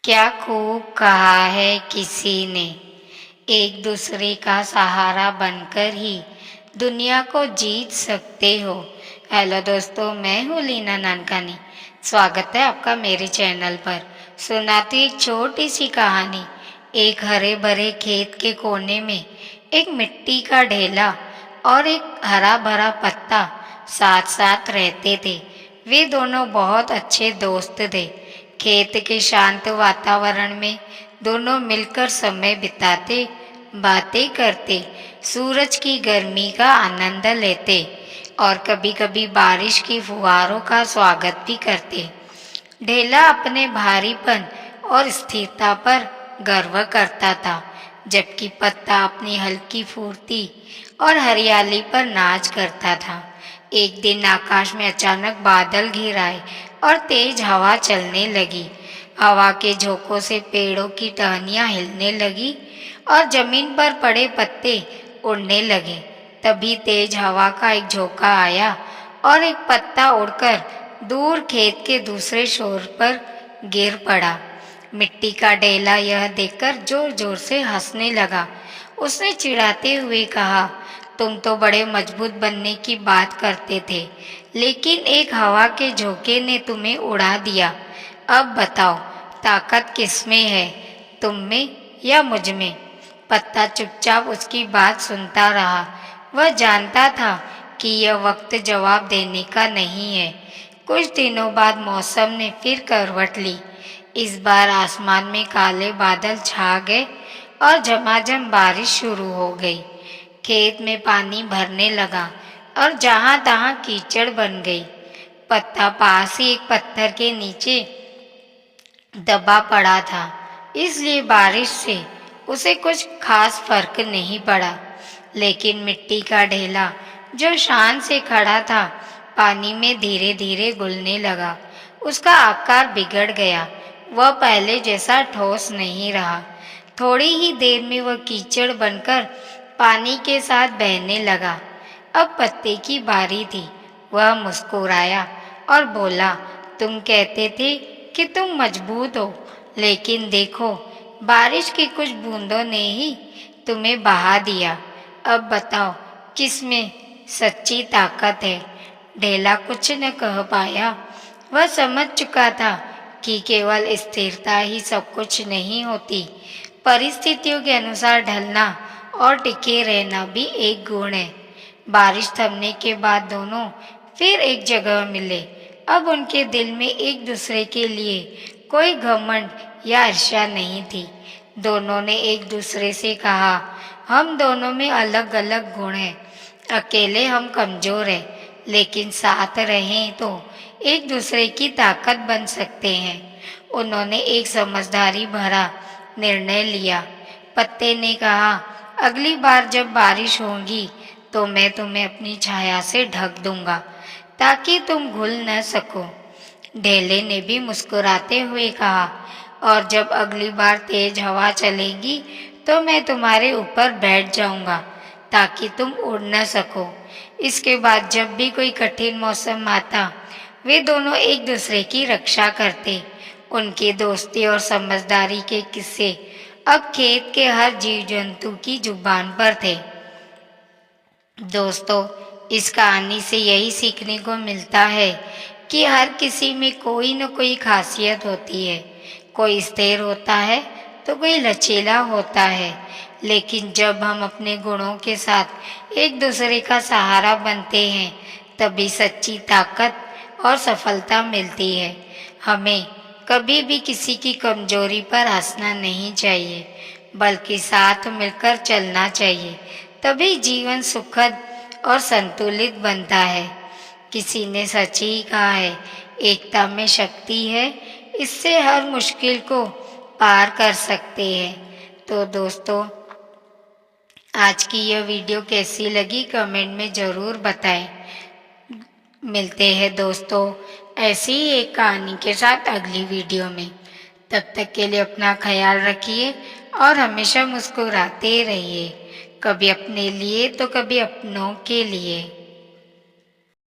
क्या खूब कहा है किसी ने, एक दूसरे का सहारा बनकर ही दुनिया को जीत सकते हो। हेलो दोस्तों, मैं हूँ लीना नानकानी। स्वागत है आपका मेरे चैनल पर। सुनाती एक छोटी सी कहानी। एक हरे भरे खेत के कोने में एक मिट्टी का ढेला और एक हरा भरा पत्ता साथ साथ रहते थे। वे दोनों बहुत अच्छे दोस्त थे। खेत के शांत वातावरण में दोनों मिलकर समय बिताते, बातें करते, सूरज की गर्मी का आनंद लेते और कभी कभी बारिश की फुहारों का स्वागत भी करते। ढेला अपने भारीपन और स्थिरता पर गर्व करता था, जबकि पत्ता अपनी हल्की फुर्ती और हरियाली पर नाच करता था। एक दिन आकाश में अचानक बादल घिर आए और तेज हवा चलने लगी। हवा के झोंकों से पेड़ों की टहनियां हिलने लगी और जमीन पर पड़े पत्ते उड़ने लगे। तभी तेज हवा का एक झोंका आया और एक पत्ता उड़कर दूर खेत के दूसरे छोर पर गिर पड़ा। मिट्टी का ढेला यह देखकर जोर जोर से हंसने लगा। उसने चिढ़ाते हुए कहा, तुम तो बड़े मजबूत बनने की बात करते थे, लेकिन एक हवा के झोंके ने तुम्हें उड़ा दिया। अब बताओ, ताकत किसमें है, तुम में या मुझ में? पत्ता चुपचाप उसकी बात सुनता रहा। वह जानता था कि यह वक्त जवाब देने का नहीं है। कुछ दिनों बाद मौसम ने फिर करवट ली। इस बार आसमान में काले बादल छा गए और झमाझम बारिश शुरू हो गई। खेत में पानी भरने लगा और जहां तहां कीचड़ बन गई। पत्ता पास ही एक पत्थर के नीचे दबा पड़ा था, इसलिए बारिश से उसे कुछ खास फर्क नहीं पड़ा। लेकिन मिट्टी का ढेला जो शान से खड़ा था, पानी में धीरे धीरे घुलने लगा। उसका आकार बिगड़ गया। वह पहले जैसा ठोस नहीं रहा। थोड़ी ही देर में वह कीचड़ बनकर पानी के साथ बहने लगा। अब पत्ते की बारी थी। वह मुस्कुराया और बोला, तुम कहते थे कि तुम मजबूत हो, लेकिन देखो, बारिश की कुछ बूंदों ने ही तुम्हें बहा दिया। अब बताओ, किसमें सच्ची ताकत है? ढेला कुछ न कह पाया। वह समझ चुका था कि केवल स्थिरता ही सब कुछ नहीं होती। परिस्थितियों के अनुसार ढलना और टिके रहना भी एक गुण है। बारिश थमने के बाद दोनों फिर एक जगह मिले। अब उनके दिल में एक दूसरे के लिए कोई घमंड या ईर्ष्या नहीं थी। दोनों ने एक दूसरे से कहा, हम दोनों में अलग अलग गुण हैं। अकेले हम कमजोर हैं, लेकिन साथ रहें तो एक दूसरे की ताकत बन सकते हैं। उन्होंने एक समझदारी भरा निर्णय लिया। पत्ते ने कहा, अगली बार जब बारिश होगी तो मैं तुम्हें अपनी छाया से ढक दूंगा, ताकि तुम घुल न सको। ढेले ने भी मुस्कुराते हुए कहा, और जब अगली बार तेज हवा चलेगी तो मैं तुम्हारे ऊपर बैठ जाऊंगा, ताकि तुम उड़ न सको। इसके बाद जब भी कोई कठिन मौसम आता, वे दोनों एक दूसरे की रक्षा करते। उनकी दोस्ती और समझदारी के किस्से अब खेत के हर जीव जंतु की जुबान पर थे। दोस्तों, इस कहानी से यही सीखने को मिलता है कि हर किसी में कोई न कोई खासियत होती है। कोई स्थिर होता है तो कोई लचीला होता है, लेकिन जब हम अपने गुणों के साथ एक दूसरे का सहारा बनते हैं, तभी सच्ची ताकत और सफलता मिलती है। हमें कभी भी किसी की कमजोरी पर हंसना नहीं चाहिए, बल्कि साथ मिलकर चलना चाहिए। तभी जीवन सुखद और संतुलित बनता है। किसी ने सच ही कहा है, एकता में शक्ति है, इससे हर मुश्किल को पार कर सकते हैं। तो दोस्तों, आज की यह वीडियो कैसी लगी कमेंट में ज़रूर बताएं। मिलते हैं दोस्तों ऐसी ही एक कहानी के साथ अगली वीडियो में। तब तक के लिए अपना ख्याल रखिए और हमेशा मुस्कुराते रहिए, कभी अपने लिए तो कभी अपनों के लिए।